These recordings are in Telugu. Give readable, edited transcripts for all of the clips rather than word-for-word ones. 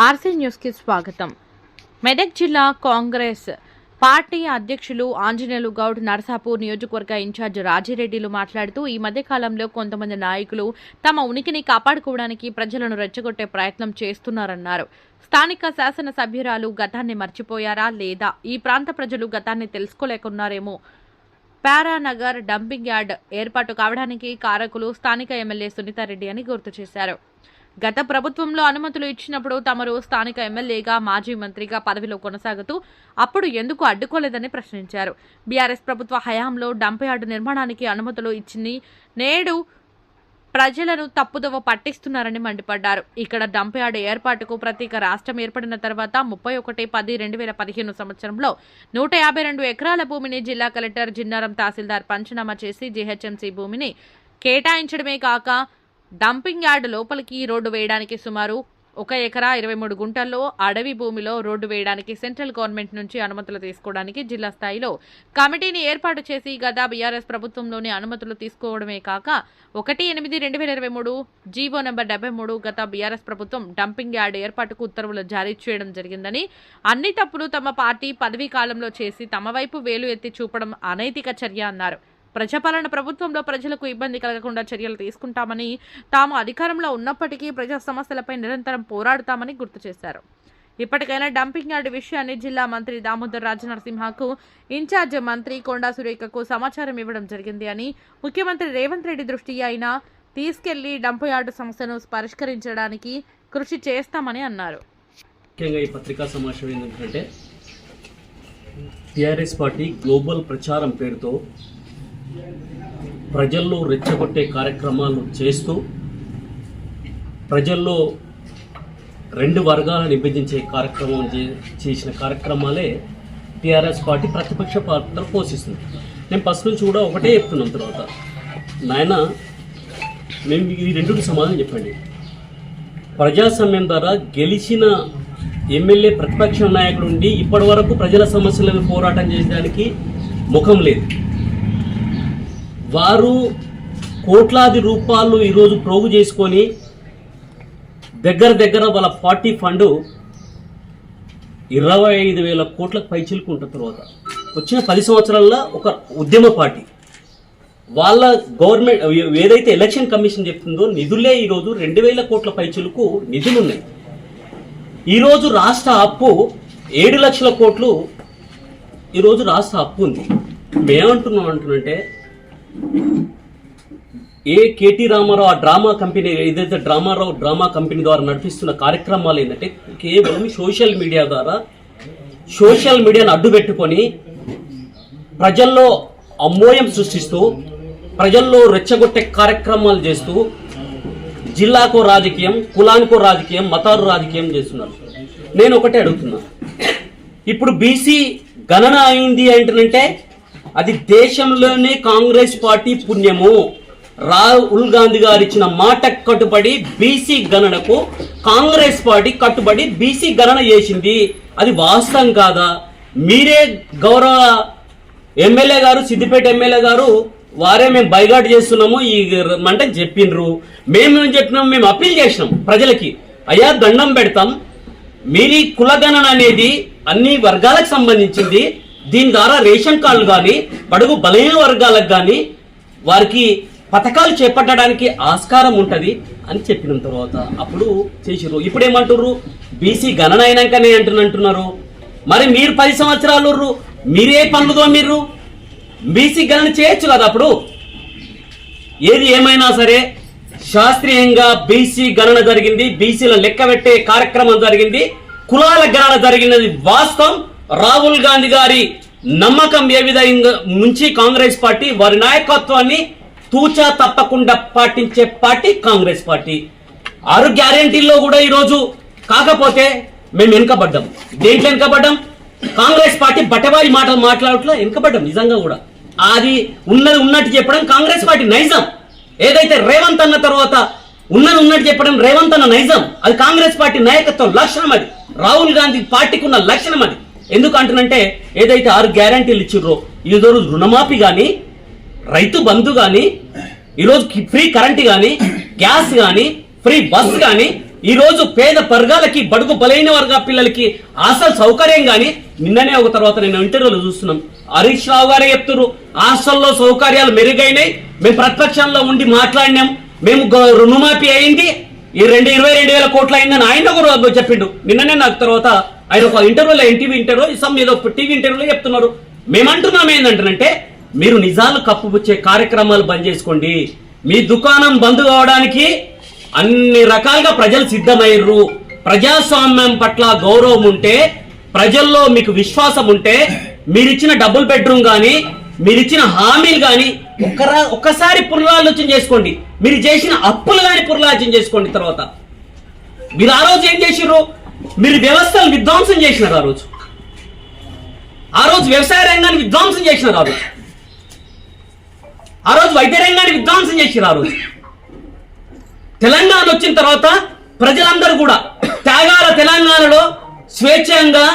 ఆర్సీ న్యూస్ కి స్వాగతం. మెదక్ జిల్లా కాంగ్రెస్ పార్టీ అధ్యక్షులు ఆంజనేయులు గౌడ్ నర్సాపూర్ నియోజకవర్గ ఇన్ఛార్జ్ రాజిరెడ్డిలు మాట్లాడుతూ ఈ మధ్య కాలంలో కొంతమంది నాయకులు తమ ఉనికిని కాపాడుకోవడానికి ప్రజలను రెచ్చగొట్టే ప్రయత్నం చేస్తున్నారన్నారు. స్థానిక శాసనసభ్యురాలు గతాన్ని మర్చిపోయారా లేదా ఈ ప్రాంత ప్రజలు గతాన్ని తెలుసుకోలేకున్నారేమో. పారానగర్ డంపింగ్ యార్డ్ ఏర్పాటు కావడానికి కారకులు స్థానిక ఎమ్మెల్యే సునీతారెడ్డి అని గుర్తు చేశారు. గత ప్రభుత్వంలో అనుమతులు ఇచ్చినప్పుడు తమరు స్థానిక ఎమ్మెల్యేగా మాజీ మంత్రిగా పదవిలో కొనసాగుతూ అప్పుడు ఎందుకు అడ్డుకోలేదని ప్రశ్నించారు. బీఆర్ఎస్ ప్రభుత్వ హయాంలో డంప్ యార్డు నిర్మాణానికి అనుమతులు ఇచ్చింది, నేడు ప్రజలను తప్పుదోవ పట్టిస్తున్నారని మండిపడ్డారు. ఇక్కడ డంప్ యార్డు ఏర్పాటుకు ప్రత్యేక రాష్ట్రం ఏర్పడిన తర్వాత 31/10/2015 సంవత్సరంలో 152 ఎకరాల భూమిని జిల్లా కలెక్టర్ జిన్నారం తహసీల్దార్ పంచనామా చేసి జీహెచ్ఎంసీ భూమిని కేటాయించడమే కాక డంపింగ్ యార్డు లోపలికి రోడ్డు వేయడానికి సుమారు 1 ఎకరా 23 గుంటల్లో అడవి భూమిలో రోడ్డు వేయడానికి సెంట్రల్ గవర్నమెంట్ నుంచి అనుమతులు తీసుకోవడానికి జిల్లా స్థాయిలో కమిటీని ఏర్పాటు చేసి గత బీఆర్ఎస్ ప్రభుత్వంలోని అనుమతులు తీసుకోవడమే కాక 1/8/2023 జీవో నెంబర్ 73 గత బీఆర్ఎస్ ప్రభుత్వం డంపింగ్ యార్డు ఏర్పాటుకు ఉత్తర్వులు జారీ చేయడం జరిగిందని, అన్ని తప్పులు తమ పార్టీ పదవీ కాలంలో చేసి తమ వైపు వేలు ఎత్తి చూపడం అనైతిక చర్య అన్నారు. ప్రజాపాలన ప్రభుత్వంలో ప్రజలకు ఇబ్బంది కలగకుండా చర్యలు తీసుకుంటామని, తాము అధికారంలో ఉన్నప్పటికీ ప్రజా సమస్యలపై నిరంతరం పోరాడుతామని గుర్తు చేశారు. ఇప్పటికైనా డంపింగ్ యార్డు విషయాన్ని జిల్లా మంత్రి దామోదర్ రాజనరసింహకు, ఇన్ఛార్జ్ మంత్రి కొండా సురేఖకు సమాచారం ఇవ్వడం జరిగింది అని, ముఖ్యమంత్రి రేవంత్ రెడ్డి దృష్టి అయినా తీసుకెళ్లి డంప్ యార్డు సమస్యను పరిష్కరించడానికి కృషి చేస్తామని అన్నారు. ముఖ్యంగా ఈ పత్రికా సమావేశం ఏంటంటే టీఆర్ఎస్ పార్టీ గ్లోబల్ ప్రచారం పేరుతో ప్రజల్లో రెచ్చగొట్టే కార్యక్రమాలు చేస్తూ ప్రజల్లో 2 వర్గాలను విభజించే కార్యక్రమం చేసిన కార్యక్రమాలే టీఆర్ఎస్ పార్టీ ప్రతిపక్ష పాత్ర పోషిస్తుంది. నేను ఫస్ట్ నుంచి కూడా ఒకటే చెప్తున్నాం. తర్వాత నాయన మేము ఈ రెండుకి సమాధానం చెప్పండి. ప్రజాస్వామ్యం ద్వారా గెలిచిన ఎమ్మెల్యే ప్రతిపక్ష నాయకుడు ఉండి ఇప్పటి వరకు ప్రజల సమస్యలను పోరాటం చేయడానికి ముఖం లేదు. వారు కోట్లాది రూపాయలు ఈరోజు ప్రోగు చేసుకొని దగ్గర వాళ్ళ పార్టీ ఫండ్ 25,000 కోట్లకు పైచిలుకుంటున్న తర్వాత వచ్చిన 10 సంవత్సరాల్లో ఒక ఉద్యమ పార్టీ వాళ్ళ గవర్నమెంట్ ఏదైతే ఎలక్షన్ కమిషన్ చెప్తుందో నిధులే ఈరోజు 2,000 కోట్ల పైచిలుకు నిధులు ఉన్నాయి. ఈరోజు రాష్ట్ర అప్పు 7 లక్షల కోట్లు ఈరోజు రాష్ట్ర అప్పు ఉంది. మేమంటున్నామంటే కేటీ రామారావు ఆ డ్రామా కంపెనీ ఏదైతే డ్రామా కంపెనీ ద్వారా నడిపిస్తున్న కార్యక్రమాలు ఏంటంటే కేవలం సోషల్ మీడియా ద్వారా సోషల్ మీడియాను అడ్డు పెట్టుకొని ప్రజల్లో అమ్మోయం సృష్టిస్తూ ప్రజల్లో రెచ్చగొట్టే కార్యక్రమాలు చేస్తూ జిల్లాకో రాజకీయం, కులానికో రాజకీయం, మతారు రాజకీయం చేస్తున్నారు. నేను ఒకటే అడుగుతున్నా, ఇప్పుడు బీసీ గణన అయింది ఏంటంటే అది దేశంలోనే కాంగ్రెస్ పార్టీ పుణ్యము. రాహుల్ గాంధీ గారు ఇచ్చిన మాట కట్టుబడి బీసీ గణనకు కాంగ్రెస్ పార్టీ కట్టుబడి బీసీ గణన చేసింది. అది వాస్తవం కాదా? మీరే గౌరవ ఎమ్మెల్యే గారు, సిద్దిపేట ఎమ్మెల్యే గారు వారే మేము బైగాట్ చేస్తున్నాము ఈ అంటే చెప్పిండ్రు. మేమేం చెప్పినాం, మేము అప్పీల్ చేసినాం ప్రజలకి, అయ్యా దండం పెడతాం, మీరు ఈ కులగణన అనేది అన్ని వర్గాలకు సంబంధించింది. దీని ద్వారా రేషన్ కార్డులు కానీ బడుగు బలహీన వర్గాలకు కానీ వారికి పథకాలు చేపట్టడానికి ఆస్కారం ఉంటుంది అని చెప్పిన తర్వాత అప్పుడు చేసిర్రు. ఇప్పుడు ఏమంటుర్రు, బీసీ గణన అయినాకనే అంటున్నారు. మరి మీరు 10 సంవత్సరాలు మీరే పనులుదో మీరు బీసీ గణన చేయొచ్చు కదా. అప్పుడు ఏది ఏమైనా సరే శాస్త్రీయంగా బీసీ గణన జరిగింది, బీసీల లెక్క పెట్టే కార్యక్రమం జరిగింది, కులాల గణన జరిగినది వాస్తవం. రాహుల్ గాంధీ గారి నమ్మకం ఏ విధంగా నుంచి కాంగ్రెస్ పార్టీ వారి నాయకత్వాన్ని తూచా తప్పకుండా పాటించే పార్టీ కాంగ్రెస్ పార్టీ. 6 గ్యారెంటీల్లో కూడా ఈరోజు కాకపోతే మేము వెనుకబడ్డాం. దేంట్లో వెనుకబడ్డాం? కాంగ్రెస్ పార్టీ బట్టబాయి మాటలు మాట్లాడట్లో వెనుకబడ్డాం. నిజంగా కూడా అది ఉన్నది ఉన్నట్టు చెప్పడం కాంగ్రెస్ పార్టీ నైజం. ఏదైతే రేవంత్ అన్న తర్వాత ఉన్నది ఉన్నట్టు చెప్పడం రేవంత్ అన్న నైజం, అది కాంగ్రెస్ పార్టీ నాయకత్వం లక్షణం. అది రాహుల్ గాంధీ పార్టీకి ఉన్న లక్షణం. అది ఎందుకు అంటున్నంటే ఏదైతే 6 గ్యారెంటీలు ఇచ్చిర్రో ఈరోజు రుణమాఫీ కానీ, రైతు బంధు కానీ, ఈరోజు ఫ్రీ కరెంట్ కానీ, గ్యాస్ కానీ, ఫ్రీ బస్ కానీ ఈ రోజు పేద వర్గాలకి, బడుగు బలైన వర్గ పిల్లలకి హాస్టల్ సౌకర్యం కానీ నిన్ననే ఒక తర్వాత నేను ఇంటర్వ్యూలో చూస్తున్నాం, హరీష్ రావు గారే చెప్తున్నారు హాస్టల్లో సౌకర్యాలు మెరుగైనాయి, మేము ప్రతిపక్షంలో ఉండి మాట్లాడినాం, మేము రుణమాఫీ అయింది, ఈ 22,000 కోట్లు అయిందని ఆయన కూడా చెప్పిండు నిన్ననే. నాకు తర్వాత ఆయన ఒక ఇంటర్వ్యూలో, ఎన్టీవీ ఇంటర్వ్యూ, ఏదో టీవీ ఇంటర్వ్యూలో చెప్తున్నారు. మేమంటున్నాం ఏంటంటే మీరు నిజాలు కప్పుపుచ్చే కార్యక్రమాలు బంద్ చేసుకోండి. మీ దుకాణం బంద్ కావడానికి అన్ని రకాలుగా ప్రజలు సిద్ధమయ్యారు. ప్రజాస్వామ్యం పట్ల గౌరవం ఉంటే, ప్రజల్లో మీకు విశ్వాసం ఉంటే, మీరిచ్చిన డబుల్ బెడ్రూమ్ కానీ, మీరిచ్చిన హామీలు కానీ ఒక్కసారి పునరాలోచన చేసుకోండి. మీరు చేసిన అప్పులు కానీ పునరాలోచన చేసుకోండి. తర్వాత మీరు ఆ రోజు ఏం చేసిర్రు? మీరు వ్యవస్థలు విధ్వంసం చేసినారు. ఆ రోజు వ్యవసాయ రంగాన్ని విధ్వంసం చేసినారు. ఆ రోజు వైద్య రంగాన్ని విధ్వంసం చేసినారు. ఆ రోజు తెలంగాణ వచ్చిన తర్వాత ప్రజలందరూ కూడా త్యాగాల తెలంగాణలో స్వేచ్ఛంగా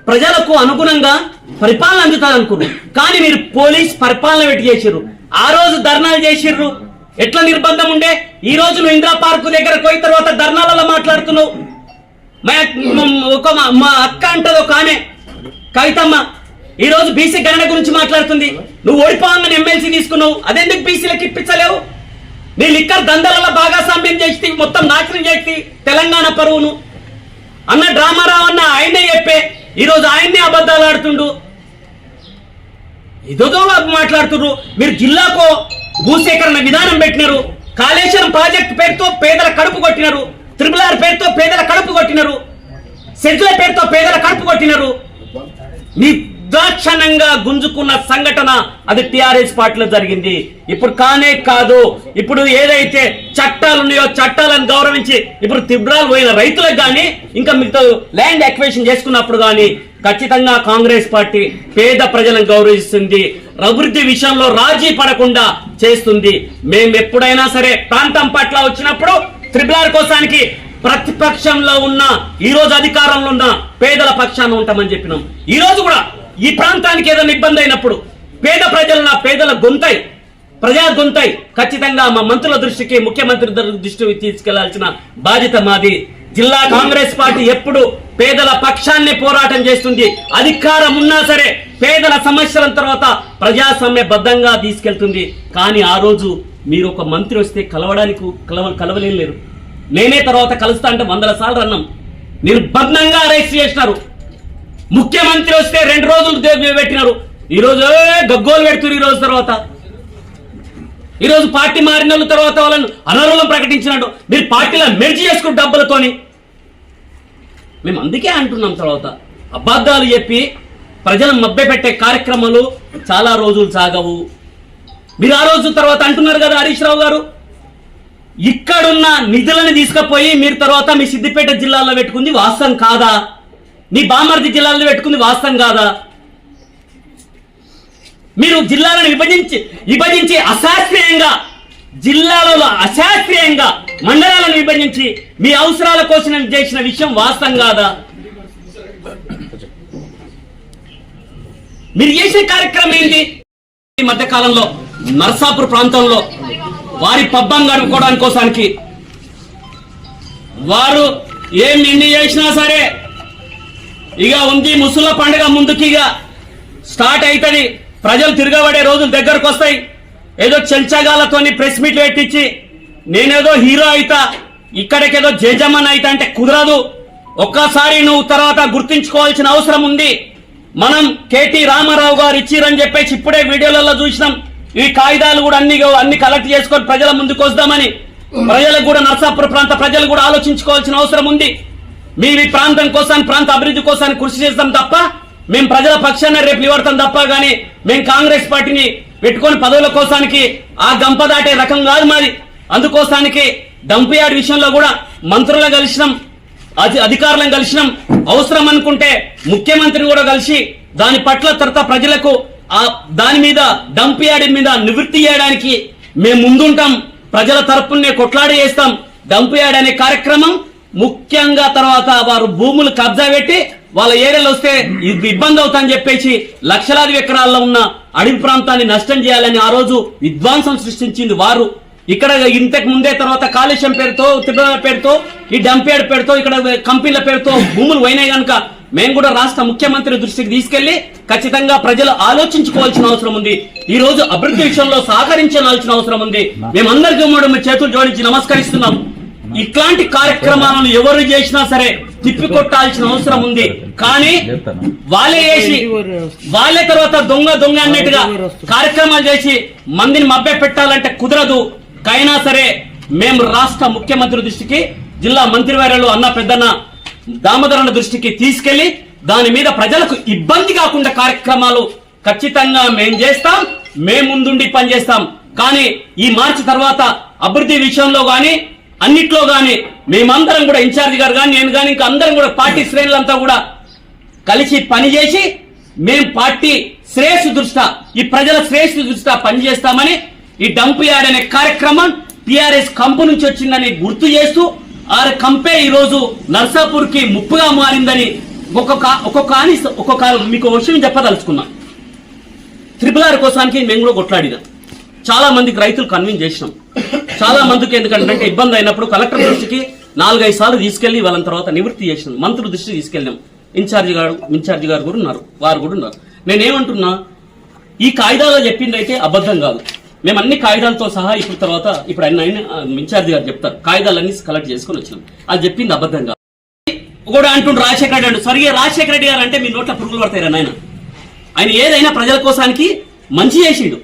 ప్రజలకు అనుగుణంగా పరిపాలన అందుతారనుకున్నారు. కానీ మీరు పోలీస్ పరిపాలన పెట్టి చేసిర్రు. ఆ రోజు ధర్నాలు చేసిర్రు. ఎట్లా నిర్బంధం ఉండే? ఈ రోజు నువ్వు ఇందిరా పార్కు దగ్గర పోయిన తర్వాత ధర్నాలలో మాట్లాడుతున్నావు. మా అక్క అంటది ఒక ఆమె, కవితమ్మ, ఈ రోజు బీసీ గణన గురించి మాట్లాడుతుంది. నువ్వు ఓడిపోవాలని ఎమ్మెల్సీ తీసుకున్నావు, అదెందుకు బీసీలకు ఇప్పించలేవు? నీ లిక్కర్ దందలలో భాగస్వామ్యం చేసి మొత్తం నాశనం చేసి తెలంగాణ పరువును అన్న డ్రామారావు అన్న ఆయనే చెప్పే, ఈ రోజు ఆయన్నే అబద్ధాలు ఆడుతుండు. ఇదో మాట్లాడుతున్నారు. మీరు జిల్లాకు భూసేకరణ విధానం పెట్టినారు. కాళేశ్వరం ప్రాజెక్టు పేరుతో పేదల కడుపు కొట్టినారు. RRR పేరుతో పేదల కడుపు కొట్టినారు. సెజ్ల పేరుతో పేదల కడుపు కొట్టినారు. నిర్దాక్షణంగా గుంజుకున్న సంఘటన అది టిఆర్ఎస్ పార్టీలో జరిగింది. ఇప్పుడు కానే కాదు. ఇప్పుడు ఏదైతే చట్టాలు ఉన్నాయో చట్టాలను గౌరవించి ఇప్పుడు తిబ్రాలు పోయిన రైతులకు కానీ, ఇంకా మిగతా ల్యాండ్ అక్విజిషన్ చేసుకున్నప్పుడు కానీ ఖచ్చితంగా కాంగ్రెస్ పార్టీ పేద ప్రజలను గౌరవిస్తుంది. అభివృద్ధి విషయంలో రాజీ పడకుండా చేస్తుంది. మేము ఎప్పుడైనా సరే ప్రాంతం పట్ల వచ్చినప్పుడు RRR కోసానికి ప్రతిపక్షంలో ఉన్న, ఈ రోజు అధికారంలో ఉన్న పేదల పక్షాన ఉంటామని చెప్పినాం. ఈ రోజు కూడా ఈ ప్రాంతానికి ఏదైనా ఇబ్బంది అయినప్పుడు పేదల గొంతై, ప్రజా గొంతై ఖచ్చితంగా మా మంత్రుల దృష్టికి, ముఖ్యమంత్రి దృష్టికి తీసుకెళ్లాల్సిన బాధ్యత మాది. జిల్లా కాంగ్రెస్ పార్టీ ఎప్పుడు పేదల పక్షాన్ని పోరాటం చేస్తుంది. అధికారం ఉన్నా సరే పేదల సమస్యల తర్వాత ప్రజాస్వామ్యబద్ధంగా తీసుకెళ్తుంది. కానీ ఆ రోజు మీరు ఒక మంత్రి వస్తే కలవలేరు. నేనే తర్వాత కలుస్తా అంటే 100 సార్లు అన్నాం. నిర్బంధంగా అరెస్ట్ చేసినారు. ముఖ్యమంత్రి వస్తే 2 రోజులు పెట్టినారు. ఈ రోజు గగ్గోలు పెడుతున్నారు. ఈ రోజు తర్వాత, ఈ రోజు పార్టీ మారిన తర్వాత వాళ్ళని అనర్హులను ప్రకటించినట్టు మీరు పార్టీలో మెర్జీ చేసుకున్న డబ్బులతోని. మేము అందుకే అంటున్నాం, తర్వాత అబద్ధాలు చెప్పి ప్రజలను మభ్యపెట్టే కార్యక్రమాలు చాలా రోజులు సాగవు. మీరు ఆ రోజు తర్వాత అంటున్నారు కదా హరీష్ రావు గారు, ఇక్కడున్న నిధులను తీసుకుపోయి మీరు తర్వాత మీ సిద్దిపేట జిల్లాలో పెట్టుకుంది వాస్తవం కాదా? మీ బామర్ది జిల్లాలో పెట్టుకుంది వాస్తవం కాదా? మీరు జిల్లాలను విభజించి అశాస్త్రీయంగా, జిల్లాలలో అశాస్త్రీయంగా మండలాలను విభజించి మీ అవసరాల కోసం చేసిన విషయం వాస్తవం కాదా? మీరు చేసే కార్యక్రమం ఏంటి? ఈ మధ్య కాలంలో నర్సాపూర్ ప్రాంతంలో వారి పబ్బం గడుపుకోవడానికి కోసానికి వారు ఏం నిండి చేసినా సరే ఇక ఉంది ముసుల పండుగ ముందుకి ఇక స్టార్ట్ అవుతుంది. ప్రజలు తిరగబడే రోజులు దగ్గరకు వస్తాయి. ఏదో చెంచగాలతోని ప్రెస్ మీట్ పెట్టించి నేనేదో హీరో అయితా, ఇక్కడికేదో జేజమ్మన్ అయితా అంటే కుదరదు. ఒక్కసారి నువ్వు తర్వాత గుర్తించుకోవాల్సిన అవసరం ఉంది. మనం కేటీ రామారావు గారు ఇచ్చిరని చెప్పేసి ఇప్పుడే వీడియోలలో చూసినాం. ఈ కాగితాలు కూడా అన్ని కలెక్ట్ చేసుకొని ప్రజల ముందుకు వస్తామని ప్రజలకు కూడా, నర్సాపూర్ ప్రాంత ప్రజలు కూడా ఆలోచించుకోవాల్సిన అవసరం ఉంది. మేము ఈ ప్రాంతం కోసాన్ని, ప్రాంత అభివృద్ధి కోసాన్ని కృషి చేస్తాం తప్ప, మేము ప్రజల పక్షాన్ని రేపు నిలబడతాం తప్ప కానీ మేము కాంగ్రెస్ పార్టీని పెట్టుకొని పదవుల కోసానికి ఆ గంప దాటే రకం కాదు మాది. అందుకోసానికి డంప్ యార్డ్ విషయంలో కూడా మంత్రులు కలిసినాం, అధికారులను కలిసినాం. అవసరం అనుకుంటే ముఖ్యమంత్రిని కూడా కలిసి దాని పట్ల తర్వాత ప్రజలకు దాని మీద డంప్ యార్డ్ మీద నివృత్తి చేయడానికి మేము ముందుంటాం. ప్రజల తరపునే కొట్లాడి చేస్తాం. డంప్ యార్డ్ అనే కార్యక్రమం ముఖ్యంగా తర్వాత వారు భూములు కబ్జా పెట్టి వాళ్ళ ఏరియాలో వస్తే ఇబ్బంది అవుతాయని చెప్పేసి లక్షలాది ఎకరాల్లో ఉన్న అడవి ప్రాంతాన్ని నష్టం చేయాలని ఆ రోజు విధ్వంసం సృష్టించింది వారు. ఇక్కడ ఇంతకు ముందే తర్వాత కాలుష్యం పేరుతో తిరుమల పేరుతో ఈ డంపేడ్ పేరుతో ఇక్కడ కంపెనీల పేరుతో భూములు పోయినాయి కనుక మేము కూడా రాష్ట్ర ముఖ్యమంత్రి దృష్టికి తీసుకెళ్లి ఖచ్చితంగా ప్రజలు ఆలోచించుకోవాల్సిన అవసరం ఉంది. ఈ రోజు అభివృద్ధి విషయంలో సహకరించాల్సిన అవసరం ఉంది. మేమందరికీ మూడు చేతులు జోడించి నమస్కరిస్తున్నాం. ఇట్లాంటి కార్యక్రమాలను ఎవరు చేసినా సరే తిప్పికొట్టాల్సిన అవసరం ఉంది. కానీ వాళ్ళే చేసి వాళ్ళే తర్వాత దొంగ అన్నట్టుగా కార్యక్రమాలు చేసి మందిని మభ్య పెట్టాలంటే కుదరదు. కైనా సరే మేము రాష్ట్ర ముఖ్యమంత్రి దృష్టికి, జిల్లా మంత్రివర్యులు అన్న పెద్దన్న దామోదరన్న దృష్టికి తీసుకెళ్లి దాని మీద ప్రజలకు ఇబ్బంది కాకుండా కార్యక్రమాలు ఖచ్చితంగా మేం చేస్తాం. మేము ముందుండి పనిచేస్తాం. కానీ ఈ మార్చి తర్వాత అభివృద్ధి విషయంలో గాని అన్నిట్లో గాని మేమందరం కూడా ఇన్ఛార్జి గారు కానీ నేను కానీ ఇంకా అందరం కూడా పార్టీ శ్రేణులంతా కూడా కలిసి పనిచేసి మేం పార్టీ శ్రేయస్సు దృష్ట్యా ఈ ప్రజల శ్రేయస్సు దృష్ట్యా పనిచేస్తామని ఈ డంప్ యార్డ్ అనే కార్యక్రమం టిఆర్ఎస్ కంపు నుంచి వచ్చిందని గుర్తు చేస్తూ ఆ కంపే ఈ రోజు నర్సాపూర్ కి ముప్పుగా మారిందని ఒక్కొక్క మీకు విషయం చెప్పదలుచుకున్నా. RRR కోసానికి మేము కూడా కొట్లాడినాం. చాలా మందికి రైతులు కన్విన్స్ చేసినాం. చాలా మందికి ఎందుకంటే ఇబ్బంది అయినప్పుడు కలెక్టర్ దృష్టికి 4-5 సార్లు తీసుకెళ్లి వాళ్ళ తర్వాత నివృత్తి చేసినాం. మంత్రుల దృష్టికి తీసుకెళ్ళాం. ఇన్ఛార్జి గారు కూడా ఉన్నారు, వారు కూడా ఉన్నారు. నేనేమంటున్నా, ఈ కాయిదాలో చెప్పింది అయితే అబద్ధం కాదు. మేము అన్ని కాయిదాలతో సహా ఇప్పుడు ఆయన ఇన్ఛార్జి గారు చెప్తారు కాయిదాలన్నీ కలెక్ట్ చేసుకుని వచ్చినాం. అది చెప్పింది అబద్ధం కాదు. కూడా అంటుండ్రు రాజశేఖర రెడ్డి అంటూ సరిగే రాజశేఖర రెడ్డి గారు అంటే మీ నోట్ల పురుగులు పడతాయి ఆయన. ఆయన ఏదైనా ప్రజల కోసానికి మంచి చేసిండు.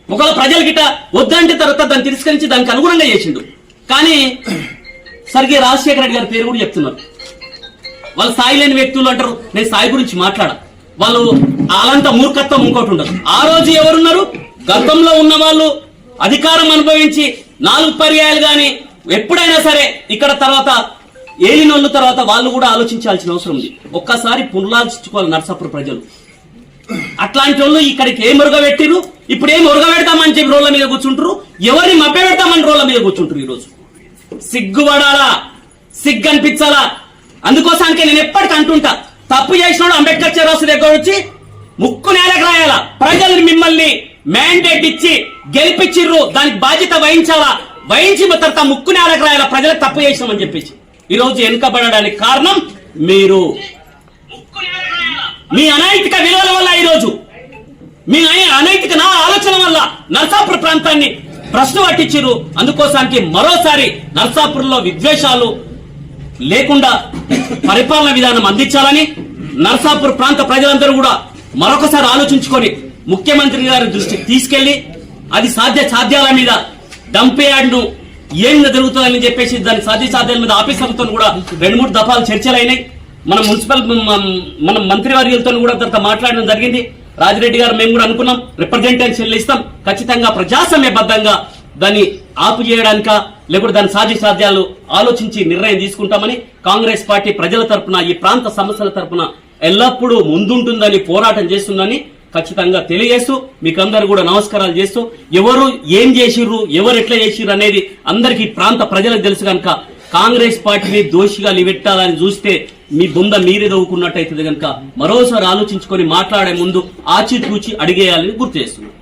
ఒకవేళ ప్రజల గిట్ట వద్దంటే తర్వాత దాన్ని తిరస్కరించి దానికి అనుగుణంగా చేసిండు. కానీ సరిగే రాజశేఖర రెడ్డి గారి పేరు కూడా చెప్తున్నారు. వాళ్ళు స్థాయి లేని వ్యక్తులు అంటారు. నేను స్థాయి గురించి మాట్లాడా. వాళ్ళు అలాంత మూర్ఖత్వం ఇంకోటి ఉండదు. ఆ రోజు ఎవరున్నారు? గతంలో ఉన్న వాళ్ళు అధికారం అనుభవించి 4 పర్యాయాలు గాని ఎప్పుడైనా సరే ఇక్కడ తర్వాత ఏలినోళ్ళు తర్వాత వాళ్ళు కూడా ఆలోచించాల్సిన అవసరం ఉంది. ఒక్కసారి పునరాలోచించుకోవాలి నర్సాపూర్ ప్రజలు. అట్లాంటి వాళ్ళు ఇక్కడికి ఏం ఉరగబెట్టిరు, ఇప్పుడు ఏం ఉరగబెడతామని చెప్పి రోడ్ల మీద కూర్చుంటారు, ఎవరిని మభ్య పెడతామని రోడ్ల మీద కూర్చుంటారు. ఈ రోజు సిగ్గుపడాలా, సిగ్గు అనిపించాలా. అందుకోసానికి నేను ఎప్పటికీ అంటుంటా, తప్పు చేసినాడు అంబేద్కర్ చౌరస్తా దగ్గర వచ్చి ముక్కు నేలకు రాయాలా. ప్రజలు మిమ్మల్ని మ్యాండేట్ ఇచ్చి గెలిపించిర్రు, దానికి బాధ్యత వహించాలా. వహించిన తర్వాత ముక్కు నేలకు రాయాలా ప్రజలకు తప్పు చేసినామని చెప్పేసి. ఈ రోజు వెనుకబడడానికి కారణం మీరు. మీ అనైతిక విలువల వల్ల ఈ రోజు మీ అనైతిక ఆలోచన వల్ల నర్సాపూర్ ప్రాంతాన్ని ప్రశ్న పట్టించారు. అందుకోసానికి మరోసారి నర్సాపూర్ లో విద్వేషాలు లేకుండా పరిపాలన విధానం అందించాలని నర్సాపూర్ ప్రాంత ప్రజలందరూ కూడా మరొకసారి ఆలోచించుకొని ముఖ్యమంత్రి గారి దృష్టికి తీసుకెళ్లి అది సాధ్యాల మీద డంప్ యార్డ్ ను ఏం జరుగుతుందని చెప్పేసి దాని సాధ్యాల మీద ఆఫీసర్లతో కూడా 2-3 దఫాలు చర్చలు అయినాయి. మన మున్సిపల్ మన మంత్రివర్యులతో కూడా తర్వాత మాట్లాడడం జరిగింది. రాజిరెడ్డి గారు మేము కూడా అనుకున్నాం రిప్రజెంటేషన్ ఇస్తాం, ఖచ్చితంగా ప్రజాస్వామ్యబద్ధంగా దాన్ని ఆపు చేయడానిక లేకపోతే దాని సాధ్యాలు ఆలోచించి నిర్ణయం తీసుకుంటామని కాంగ్రెస్ పార్టీ ప్రజల తరపున ఈ ప్రాంత సమస్యల తరపున ఎల్లప్పుడూ ముందుంటుందని పోరాటం చేస్తుందని ఖచ్చితంగా తెలియజేస్తూ మీకందరూ కూడా నమస్కారాలు చేస్తూ ఎవరు ఏం చేసిర్రు ఎవరు ఎట్లా చేసిర్రు అనేది అందరికీ ప్రాంత ప్రజలకు తెలుసు కనుక కాంగ్రెస్ పార్టీని దోషిగా నిలబెట్టాలని చూస్తే మీ బొంద మీరే దవ్వుకున్నట్టయితే కనుక మరోసారి ఆలోచించుకొని మాట్లాడే ముందు ఆచితూచి అడిగేయాలని గుర్తు చేస్తున్నారు.